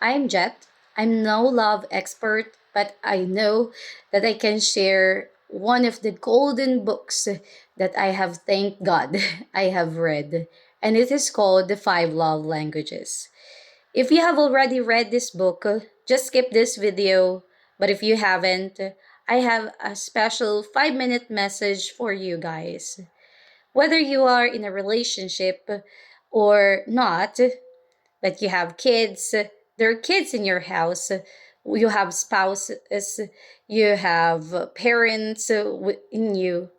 I'm Jet. I'm no love expert, but I know that I can share one of the golden books that I have, thank God, I have read. And it is called The Five Love Languages. If you have already read this book, just skip this video. But if you haven't, I have a special 5-minute message for you guys. Whether you are in a relationship or not, but you have kids, there are kids in your house, you have spouses, you have parents in you.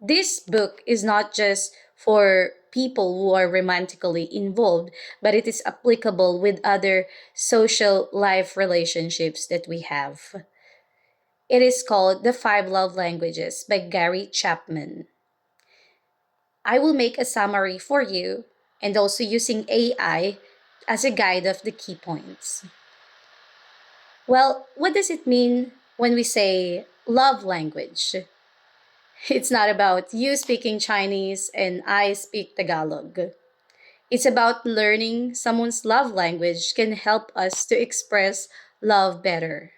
This book is not just for people who are romantically involved, but it is applicable with other social life relationships that we have. It is called The Five Love Languages by Gary Chapman. I will make a summary for you and also using AI as a guide of the key points. Well, what does it mean when we say love language? It's not about you speaking Chinese and I speak Tagalog. It's about learning someone's love language can help us to express love better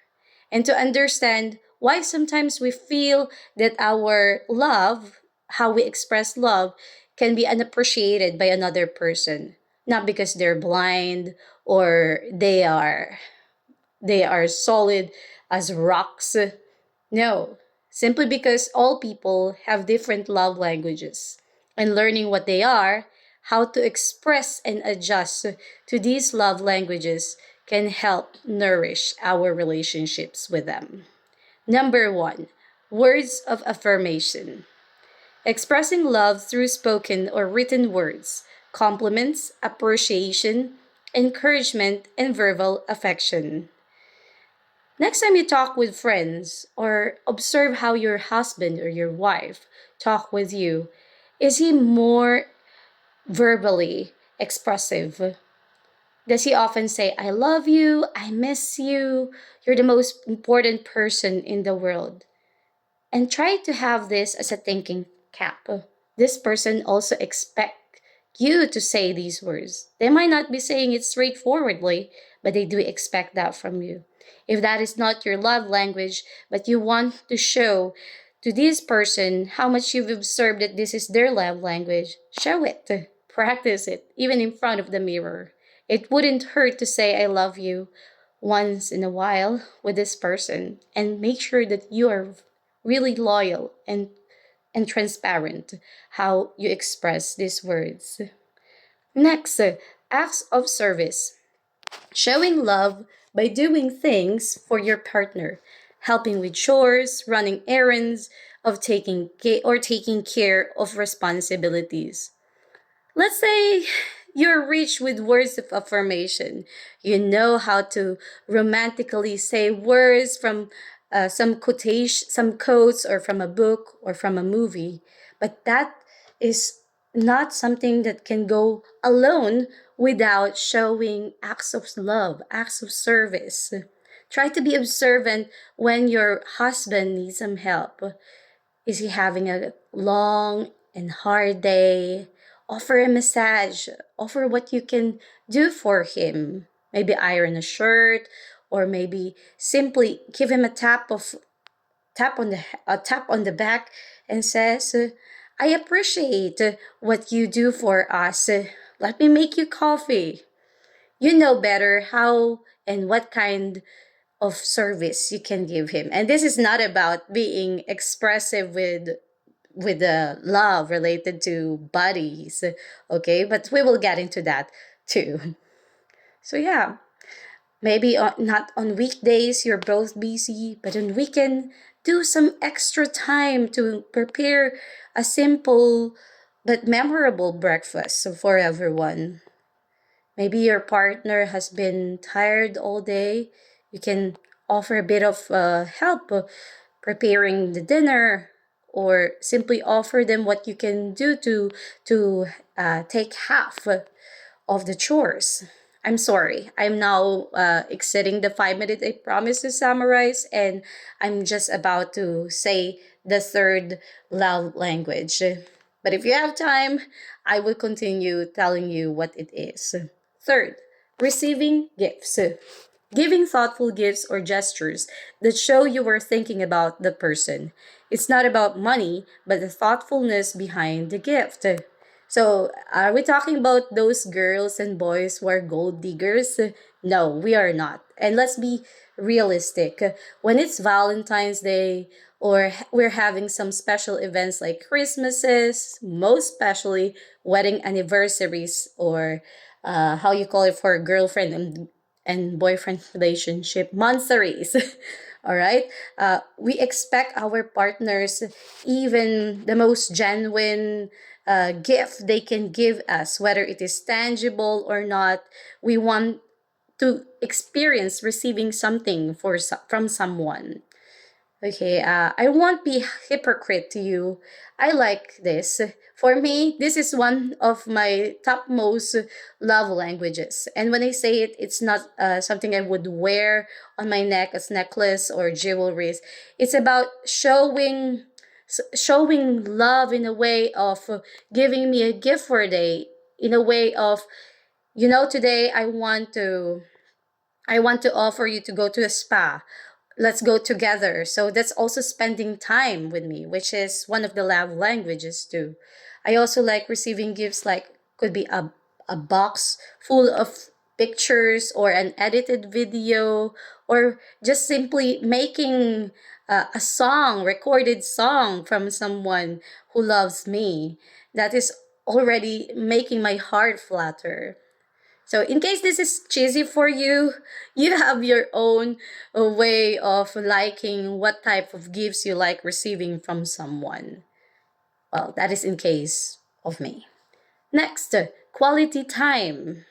and to understand why sometimes we feel that our love, how we express love, can be unappreciated by another person. Not because they're blind or they are solid as rocks. No, simply because all people have different love languages. And learning what they are, how to express and adjust to these love languages can help nourish our relationships with them. Number one, words of affirmation. Expressing love through spoken or written words, compliments, appreciation, encouragement, and verbal affection. Next time you talk with friends or observe how your husband or your wife talk with you, is he more verbally expressive? Does he often say, I love you, I miss you, you're the most important person in the world? And try to have this as a thinking cap. This person also expect you to say these words. They might not be saying it straightforwardly, but they do expect that from you. If that is not your love language, but you want to show to this person how much you've observed that this is their love language, show it. Practice it, even in front of the mirror. It wouldn't hurt to say I love you once in a while with this person and make sure that you are really loyal and transparent how you express these words. Next, acts of service. Showing love by doing things for your partner, helping with chores, running errands, of taking care of responsibilities. Let's say you're rich with words of affirmation. You know how to romantically say words from some quotation, some quotes, or from a book or from a movie. But that is not something that can go alone without showing acts of love, acts of service. Try to be observant when your husband needs some help. Is he having a long and hard day? Offer a massage. Offer what you can do for him. Maybe iron a shirt, or maybe simply give him tap on the back and says, "I appreciate what you do for us. Let me make you coffee." You know better how and what kind of service you can give him. And this is not about being expressive with the love related to bodies, okay? But we will get into that too. So yeah, maybe not on weekdays you're both busy, but on weekend do some extra time to prepare a simple but memorable breakfast for everyone. Maybe your partner has been tired all day. You can offer a bit of help preparing the dinner, or simply offer them what you can do to take half of the chores. I'm sorry. I'm now exceeding the 5 minutes I promised to summarize, and I'm just about to say the third love language. But if you have time, I will continue telling you what it is. Third, Receiving gifts. Giving thoughtful gifts or gestures that show you were thinking about the person. It's not about money, but the thoughtfulness behind the gift. So, are we talking about those girls and boys who are gold diggers? No, we are not. And let's be realistic. When it's Valentine's Day or we're having some special events like Christmases, most especially wedding anniversaries or how you call it for a girlfriend and boyfriend relationship, monthsaries. All right. We expect our partners even the most genuine gift they can give us, whether it is tangible or not. We want to experience receiving something from someone. Okay, I won't be hypocrite to you. I like this. For me, this is one of my topmost love languages. And when I say it, it's not something I would wear on my neck as necklace or jewelry. It's about showing love in a way of giving me a gift for a day, in a way of, today I want to offer you to go to a spa. Let's go together. So that's also spending time with me, which is one of the love languages too. I also like receiving gifts like could be a box full of pictures or an edited video or just simply making a song, recorded song from someone who loves me. That is already making my heart flutter. So, in case this is cheesy for you, you have your own way of liking what type of gifts you like receiving from someone. Well, that is in case of me. Next, quality time.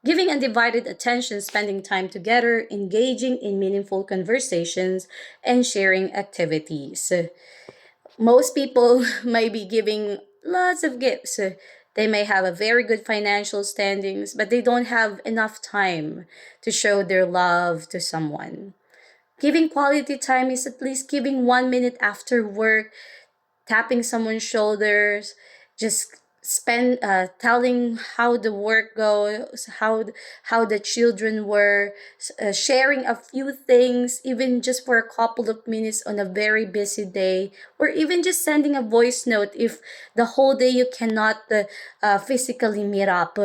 Giving undivided attention, spending time together, engaging in meaningful conversations, and sharing activities. Most people might be giving lots of gifts. They may have a very good financial standings, but they don't have enough time to show their love to someone. Giving quality time is at least giving 1 minute after work, tapping someone's shoulders, just spend telling how the work goes, how the children were, sharing a few things, even just for a couple of minutes on a very busy day, or even just sending a voice note if the whole day you cannot physically meet up.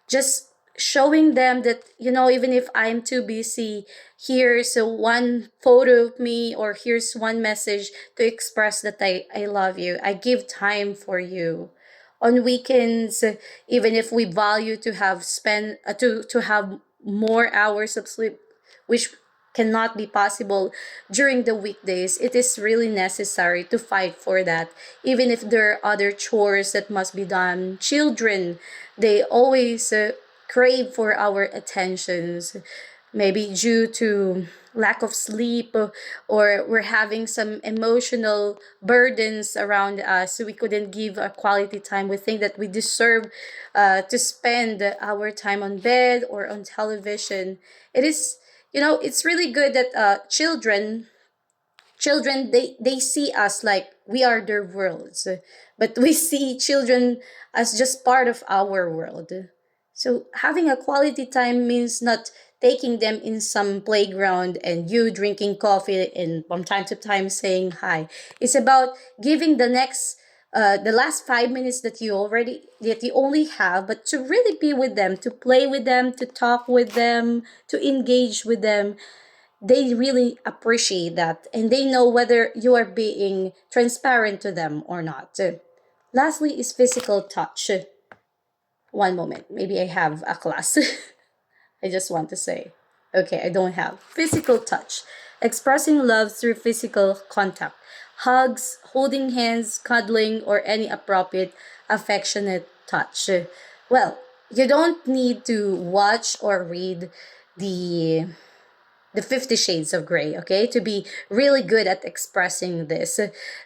Just showing them that, even if I'm too busy, here's one photo of me or here's one message to express that I love you. I give time for you. On weekends, even if we value to have spend to have more hours of sleep, which cannot be possible during the weekdays, it is really necessary to fight for that. Even if there are other chores that must be done, children, they always crave for our attentions, maybe due to lack of sleep, or we're having some emotional burdens around us, so we couldn't give a quality time. We think that we deserve to spend our time on bed or on television. It is, it's really good that children, they see us like we are their worlds, but we see children as just part of our world. So having a quality time means not taking them in some playground and you drinking coffee and from time to time saying hi. It's about giving the last 5 minutes that you only have, but to really be with them, to play with them, to talk with them, to engage with them. They really appreciate that and they know whether you are being transparent to them or not. Lastly is physical touch. One moment, maybe I have a class. I just want to say. Okay, I don't have. Physical touch. Expressing love through physical contact. Hugs, holding hands, cuddling, or any appropriate affectionate touch. Well, you don't need to watch or read the the 50 shades of gray, okay, to be really good at expressing this.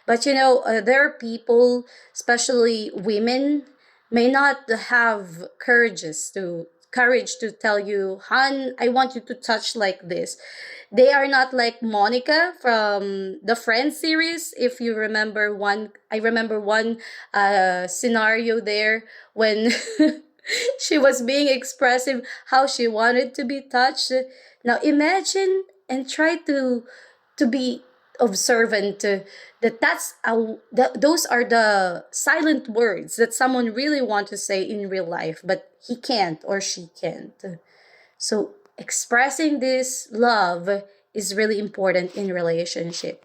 But there are people, especially women, may not have courage to tell you, "Han, I want you to touch like this." They are not like Monica from the Friends series. If you remember one, I remember one scenario there when She was being expressive how she wanted to be touched. Now imagine and try to be observant, that those are the silent words that someone really want to say in real life, but he can't or she can't. So expressing this love is really important in relationship.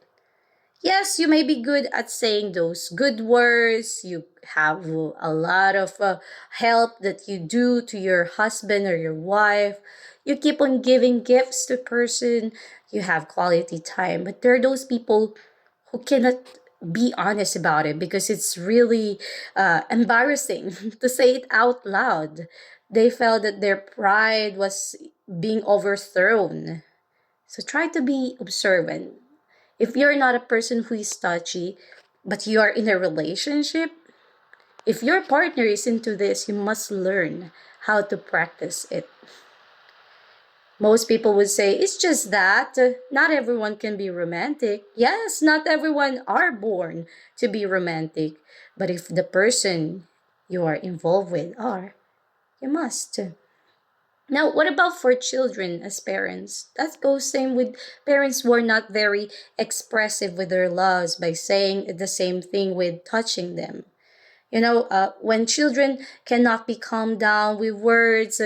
Yes, you may be good at saying those good words. You have a lot of help that you do to your husband or your wife. You keep on giving gifts to person. You have quality time. But there are those people who cannot be honest about it because it's really embarrassing to say it out loud. They felt that their pride was being overthrown. So try to be observant. If you're not a person who is touchy, but you are in a relationship, if your partner is into this, you must learn how to practice it. Most people would say it's just that not everyone can be romantic. Yes, not everyone are born to be romantic, but if the person you are involved with are, you must. Now, what about for children as parents? That goes same with parents who are not very expressive with their loves by saying the same thing with touching them. When children cannot be calmed down with words,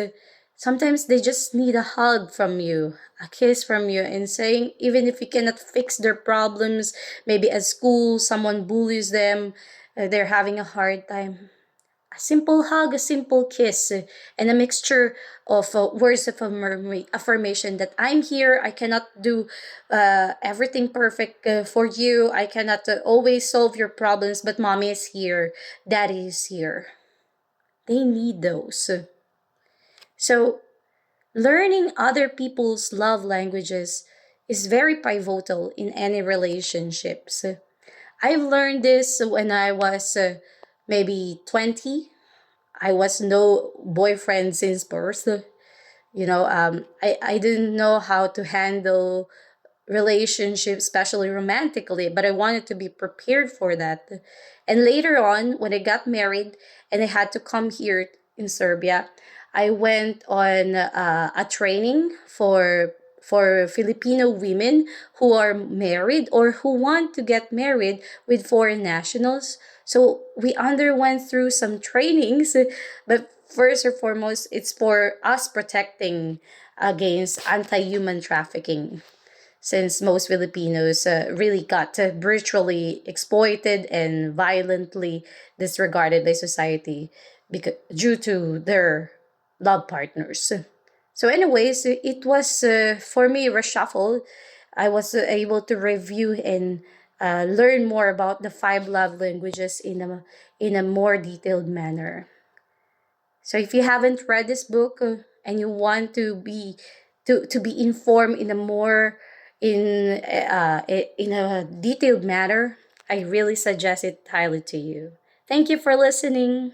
sometimes they just need a hug from you, a kiss from you, and saying, even if you cannot fix their problems, maybe at school, someone bullies them, they're having a hard time. A simple hug, a simple kiss, and a mixture of words of affirmation that I'm here. I cannot do everything perfect for you. I cannot always solve your problems, but mommy is here. Daddy is here. They need those. So, learning other people's love languages is very pivotal in any relationships. I've learned this when I was maybe 20. I was no boyfriend since birth. I didn't know how to handle relationships, especially romantically, but I wanted to be prepared for that. And later on, when I got married and I had to come here in Serbia, I went on a training for Filipino women who are married or who want to get married with foreign nationals. So we underwent through some trainings, but first or foremost, it's for us protecting against anti-human trafficking, since most Filipinos really got brutally exploited and violently disregarded by society due to their love partners. So, anyways, it was for me reshuffle. I was able to review and learn more about the five love languages in a more detailed manner. So if you haven't read this book and you want to be informed in a more in a detailed manner, I really suggest it highly to you. Thank you for listening.